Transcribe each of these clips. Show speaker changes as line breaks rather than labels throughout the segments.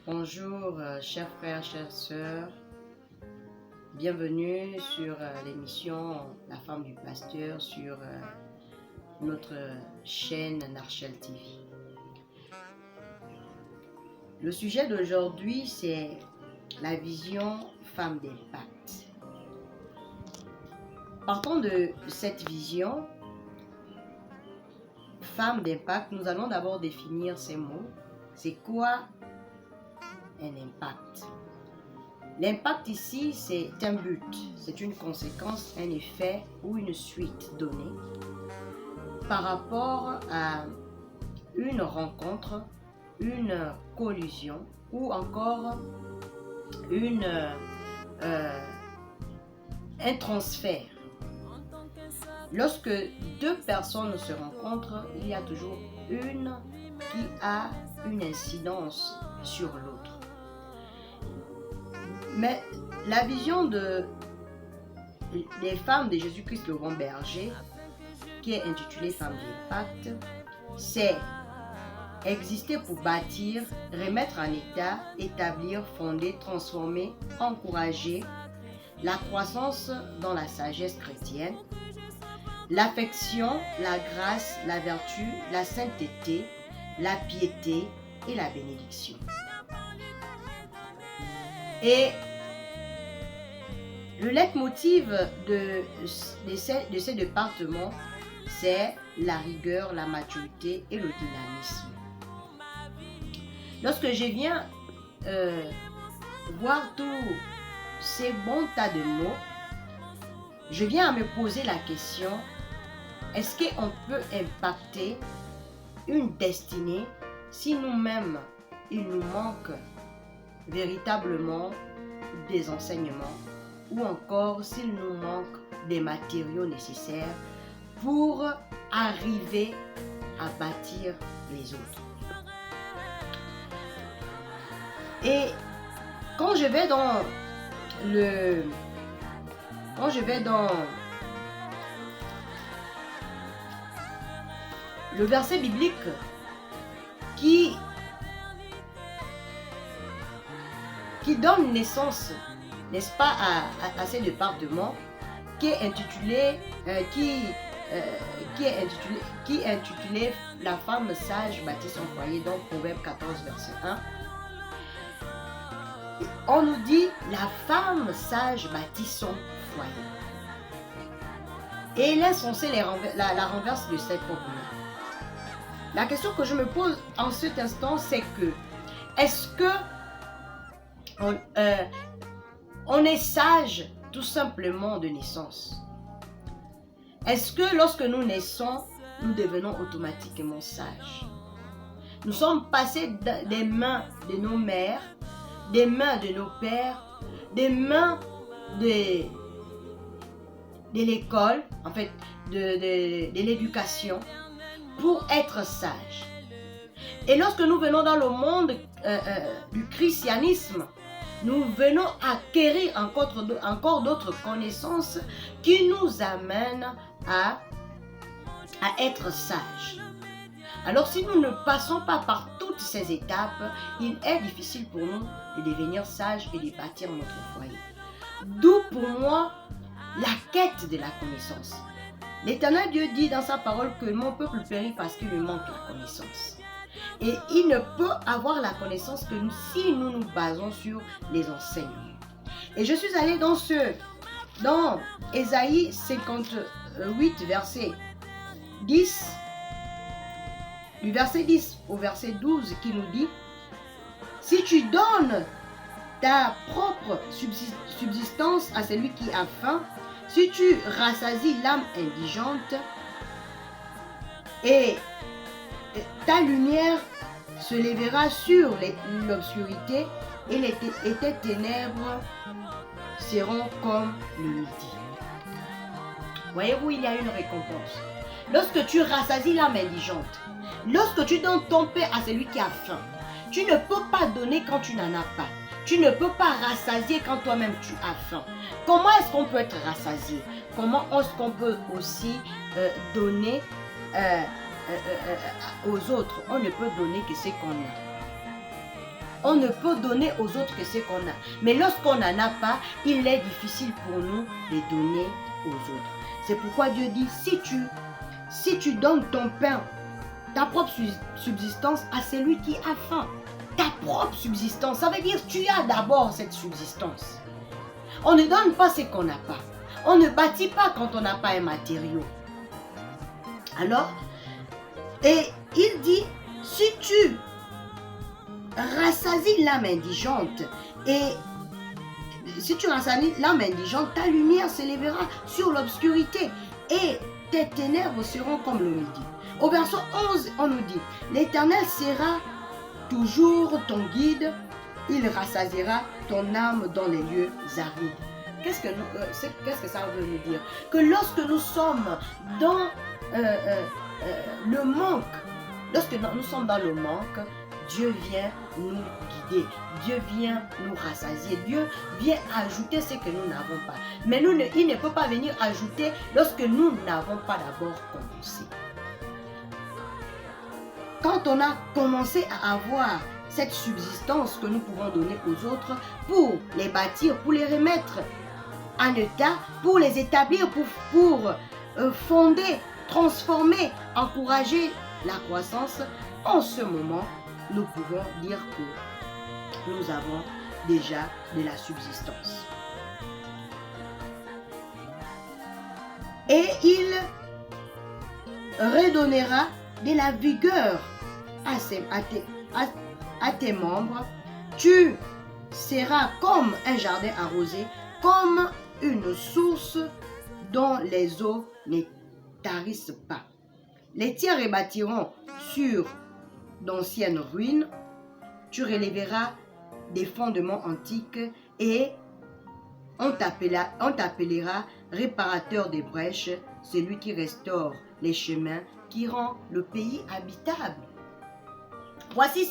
Bonjour, chers frères, chères sœurs. Bienvenue sur l'émission La femme du pasteur sur notre chaîne Narchel TV. Le sujet d'aujourd'hui, c'est la vision femme d'impact. Partant de cette vision femme d'impact, nous allons d'abord définir ces mots. C'est quoi un impact? L'impact ici, c'est un but, c'est une conséquence, un effet ou une suite donnée par rapport à une rencontre, une collision ou encore un transfert. Lorsque deux personnes se rencontrent, il y a toujours une qui a une incidence sur l'autre. Mais la vision des femmes de Jésus-Christ le Grand Berger, qui est intitulée Femme d'impact, c'est exister pour bâtir, remettre en état, établir, fonder, transformer, encourager la croissance dans la sagesse chrétienne, l'affection, la grâce, la vertu, la sainteté, la piété et la bénédiction. Et le leitmotiv de ces départements, c'est la rigueur, la maturité et le dynamisme. Lorsque je viens voir tous ces bons tas de mots, je viens à me poser la question, est-ce qu'on peut impacter une destinée si nous-mêmes, il nous manque véritablement des enseignements ou encore s'il nous manque des matériaux nécessaires pour arriver à bâtir les autres. Et quand je vais dans le verset biblique qui donne naissance, n'est-ce pas, à ces départements, qui est intitulé La femme sage bâtit son foyer, donc Proverbe 14, verset 1. On nous dit la femme sage bâtit son foyer. Et elle est censée la renverse de ses propres mains. La question que je me pose en cet instant, c'est que est-ce que on est sage tout simplement de naissance? Est-ce que lorsque nous naissons, nous devenons automatiquement sages? Nous sommes passés des mains de nos mères, des mains de nos pères, des mains de l'école, en fait, de l'éducation, pour être sages. Et lorsque nous venons dans le monde du christianisme, nous venons acquérir encore d'autres connaissances qui nous amènent à être sages. Alors si nous ne passons pas par toutes ces étapes, il est difficile pour nous de devenir sages et de bâtir notre foyer. D'où pour moi la quête de la connaissance. L'Éternel Dieu dit dans sa parole que mon peuple périt parce qu'il lui manque la connaissance. Et il ne peut avoir la connaissance que si nous nous basons sur les enseignements. Et je suis allée dans Ésaïe 58, verset 10, du verset 10 au verset 12, qui nous dit: si tu donnes ta propre subsistance à celui qui a faim, si tu rassasies l'âme indigente, et ta lumière se lèvera sur l'obscurité et tes ténèbres seront comme le midi. Voyez-vous, il y a une récompense. Lorsque tu rassasies l'âme indigente, lorsque tu donnes ton pain à celui qui a faim, tu ne peux pas donner quand tu n'en as pas. Tu ne peux pas rassasier quand toi-même tu as faim. Comment est-ce qu'on peut être rassasié? Comment est-ce qu'on peut aussi donner aux autres? On ne peut donner que ce qu'on a. on ne peut donner aux autres que ce qu'on a. Mais lorsqu'on n'en a pas, il est difficile pour nous de donner aux autres. C'est pourquoi Dieu dit, si tu donnes ton pain, ta propre subsistance à celui qui a faim, ta propre subsistance, ça veut dire que tu as d'abord cette subsistance. On ne donne pas ce qu'on n'a pas. On ne bâtit pas quand on n'a pas un matériau. Alors, et il dit, si tu rassasies l'âme indigente, et si tu rassasies l'âme indigente, ta lumière s'élèvera sur l'obscurité et tes ténèbres seront comme le midi. Au verset 11, on nous dit, l'Éternel sera toujours ton guide, il rassasiera ton âme dans les lieux arides. Qu'est-ce que ça veut nous dire? Que lorsque nous sommes dans le manque, Dieu vient nous guider, Dieu vient nous rassasier, Dieu vient ajouter ce que nous n'avons pas. Mais il ne peut pas venir ajouter lorsque nous n'avons pas d'abord commencé. Quand on a commencé à avoir cette subsistance que nous pouvons donner aux autres pour les bâtir, pour les remettre en état, pour les établir, pour fonder, transformer, encourager la croissance, en ce moment, nous pouvons dire que nous avons déjà de la subsistance. Et il redonnera de la vigueur à tes membres. Tu seras comme un jardin arrosé, comme une source dont les eaux ne tarissent pas. Les tiens rebâtiront sur d'anciennes ruines. Tu relèveras des fondements antiques et on t'appellera réparateur des brèches, celui qui restaure les chemins, qui rend le pays habitable. Voici,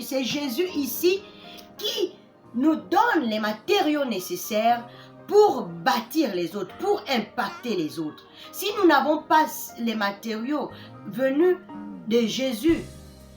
c'est Jésus ici qui nous donne les matériaux nécessaires pour bâtir les autres, pour impacter les autres. Si nous n'avons pas les matériaux venus de Jésus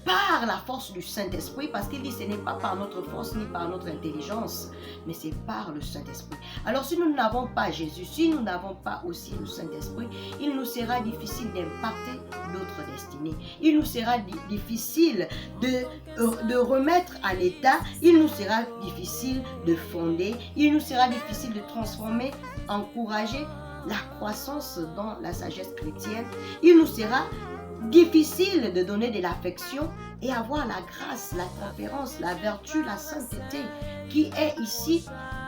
par la force du Saint-Esprit, parce qu'il dit ce n'est pas par notre force ni par notre intelligence, mais c'est par le Saint-Esprit. Alors si nous n'avons pas Jésus, si nous n'avons pas aussi le Saint-Esprit, il nous sera difficile d'impacter notre destinée. Il nous sera difficile de remettre en état, il nous sera difficile de fonder, il nous sera difficile de transformer, encourager la croissance dans la sagesse chrétienne. Il nous sera difficile de donner de l'affection et avoir la grâce, la conférence, la vertu, la sainteté qui est ici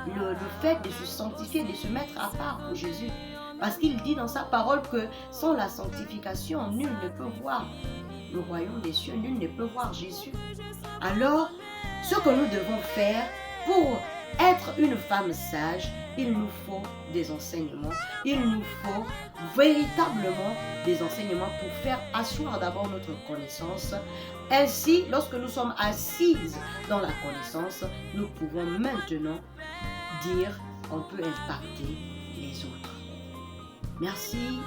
le fait de se sanctifier, de se mettre à part pour Jésus. Parce qu'il dit dans sa parole que sans la sanctification, nul ne peut voir le royaume des cieux, nul ne peut voir Jésus. Alors, ce que nous devons faire pour être une femme sage, il nous faut des enseignements, il nous faut véritablement des enseignements pour faire asseoir d'abord notre connaissance. Ainsi, lorsque nous sommes assises dans la connaissance, nous pouvons maintenant dire qu'on peut impacter les autres. Merci.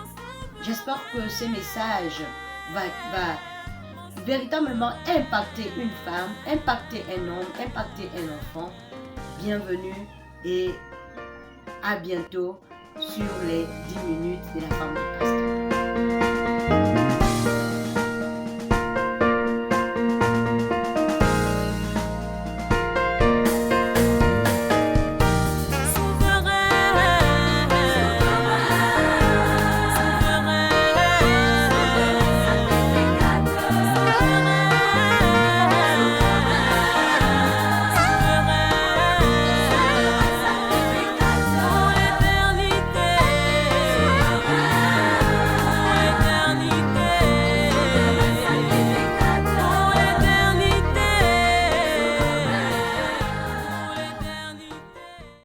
J'espère que ce message va véritablement impacter une femme, impacter un homme, impacter un enfant. Bienvenue et à bientôt sur les 10 minutes de la femme de Pasteur.